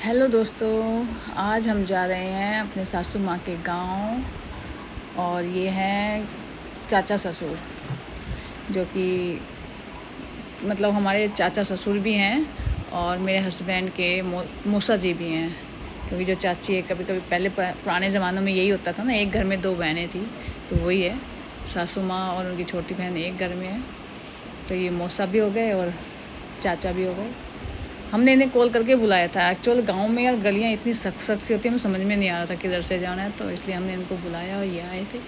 Hello दोस्तों, आज हम जा रहे हैं अपने सासू माँ के गांव। और ये हैं चाचा ससुर, जो कि मतलब हमारे चाचा ससुर भी हैं और मेरे हस्बैंड के मौसा जी भी हैं। क्योंकि जो चाची है, कभी कभी पहले पुराने ज़मानों में यही होता था ना, एक घर में दो बहनें थी, तो वही है, सासू माँ और उनकी छोटी बहन एक घर में है। तो ये मौसा भी हो गए और चाचा भी हो गए। हमने इन्हें कॉल करके बुलाया था। एक्चुअल गांव में यार गलियां इतनी सख्त सख्त सी होती है, हमें समझ में नहीं आ रहा था किधर से जाना है, तो इसलिए हमने इनको बुलाया और ये आए थे।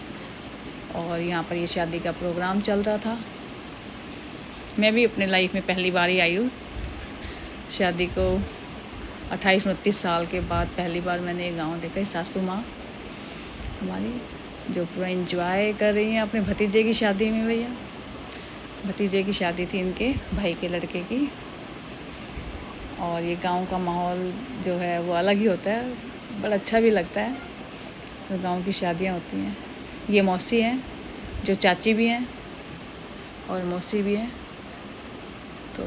और यहाँ पर ये शादी का प्रोग्राम चल रहा था। मैं भी अपने लाइफ में पहली बार ही आई हूँ शादी को। 28-29 साल के बाद पहली बार मैंने ये गाँव देखा। सासू माँ हमारी जो पूरा इंजॉय कर रही हैं अपने भतीजे की शादी में। भैया भतीजे की शादी थी इनके भाई के लड़के की। और ये गांव का माहौल जो है वो अलग ही होता है, बड़ा अच्छा भी लगता है जो गांव की शादियां होती हैं। ये मौसी हैं, जो चाची भी हैं और मौसी भी हैं। तो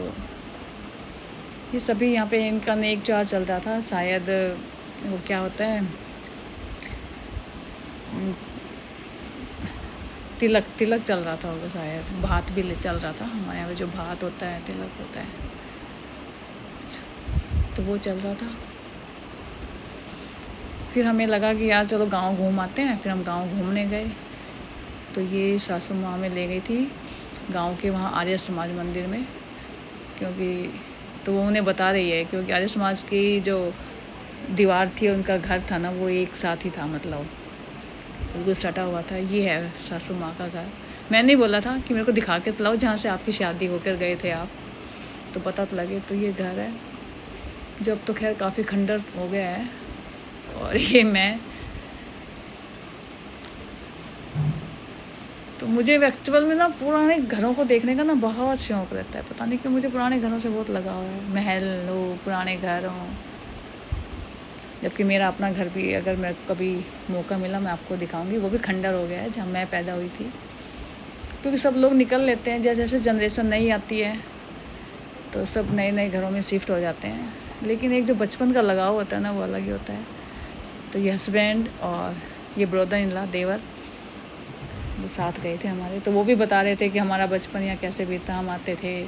ये सभी यहाँ पे इनका नेक चार चल रहा था। शायद वो क्या होता है, तिलक चल रहा था होगा, शायद भात भी चल रहा था। हमारे यहाँ पे जो भात होता है तिलक होता है, तो वो चल रहा था। फिर हमें लगा कि यार चलो गांव घूम आते हैं। फिर हम गांव घूमने गए। तो ये सासू माँ में ले गई थी गांव के वहाँ आर्य समाज मंदिर में, क्योंकि तो वो उन्हें बता रही है, क्योंकि आर्य समाज की जो दीवार थी, उनका घर था ना, वो एक साथ ही था, मतलब बिल्कुल सटा हुआ था। ये है सासू माँ का घर। मैंने बोला था कि मेरे को दिखा के लाओ जहाँ से आपकी शादी होकर गए थे आप, तो पता तो लगे। तो ये घर है, जब तो खैर काफ़ी खंडर हो गया है। और ये मैं, तो मुझे एक्चुअल में ना पुराने घरों को देखने का ना बहुत शौक़ रहता है। पता नहीं क्यों मुझे पुराने घरों से बहुत लगाव है। महल हो, पुराने घर हों। जबकि मेरा अपना घर भी, अगर मेरे को कभी मौका मिला, मैं आपको दिखाऊंगी। वो भी खंडर हो गया है जहाँ मैं पैदा हुई थी। क्योंकि सब लोग निकल लेते हैं, जैसे जैसे जनरेशन नई आती है तो सब नए नए घरों में शिफ्ट हो जाते हैं। लेकिन एक जो बचपन का लगाव होता है ना, वो अलग ही होता है। तो ये हस्बैंड और ये ब्रदर इन लॉ, देवर, वो साथ गए थे हमारे। तो वो भी बता रहे थे कि हमारा बचपन यहाँ कैसे बीता। हम आते थे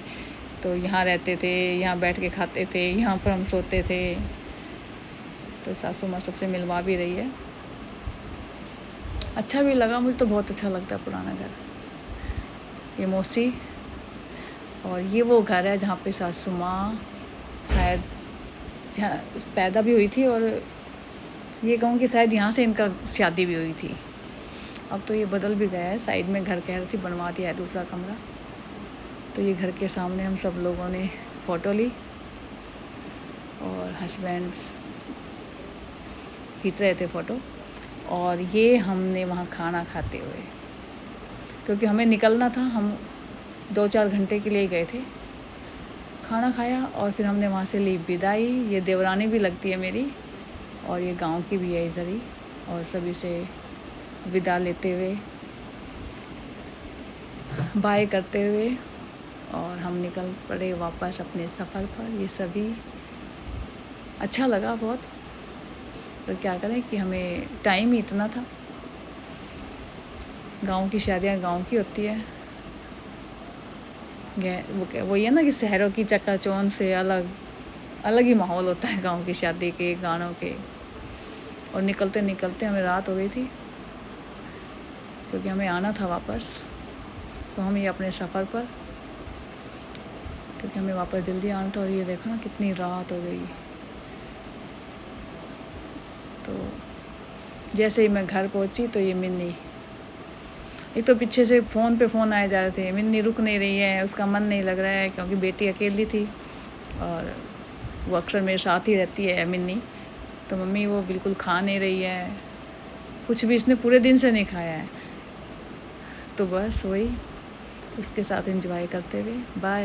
तो यहाँ रहते थे, यहाँ बैठ के खाते थे, यहाँ पर हम सोते थे। तो सासू माँ सबसे मिलवा भी रही है। अच्छा भी लगा, मुझे तो बहुत अच्छा लगता है पुराना घर। ये मौसी, और ये वो घर है जहाँ पे सासू माँ शायद जहाँ पैदा भी हुई थी। और ये कहूँ कि शायद यहाँ से इनका शादी भी हुई थी। अब तो ये बदल भी गया है, साइड में घर कह रही थी बनवा दिया है दूसरा कमरा। तो ये घर के सामने हम सब लोगों ने फ़ोटो ली और हस्बैंड्स खींच रहे थे फ़ोटो। और ये हमने वहाँ खाना खाते हुए, क्योंकि हमें निकलना था, हम 2-4 घंटे के लिए गए थे। खाना खाया और फिर हमने वहाँ से ली विदाई। ये देवरानी भी लगती है मेरी, और ये गांव की भी है इधर ही। और सभी से विदा लेते हुए, बाय करते हुए, और हम निकल पड़े वापस अपने सफ़र पर। ये सभी अच्छा लगा बहुत, पर क्या करें कि हमें टाइम ही इतना था। गांव की शादियां गांव की होती है। वही है ना कि शहरों की चकाचौंध से अलग अलग ही माहौल होता है गांव की शादी के, गानों के। और निकलते निकलते हमें रात हो गई थी, क्योंकि हमें आना था वापस। तो हम ये अपने सफ़र पर, क्योंकि हमें वापस जल्दी आना था। और ये देखो ना कितनी रात हो गई। तो जैसे ही मैं घर पहुंची तो ये मिन्नी, एक तो पीछे से फ़ोन पे फ़ोन आए जा रहे थे, मिन्नी रुक नहीं रही है, उसका मन नहीं लग रहा है, क्योंकि बेटी अकेली थी और वो अक्सर मेरे साथ ही रहती है मिन्नी। तो मम्मी वो बिल्कुल खा नहीं रही है, कुछ भी इसने पूरे दिन से नहीं खाया है। तो बस वही उसके साथ एंजॉय करते हुए बाय।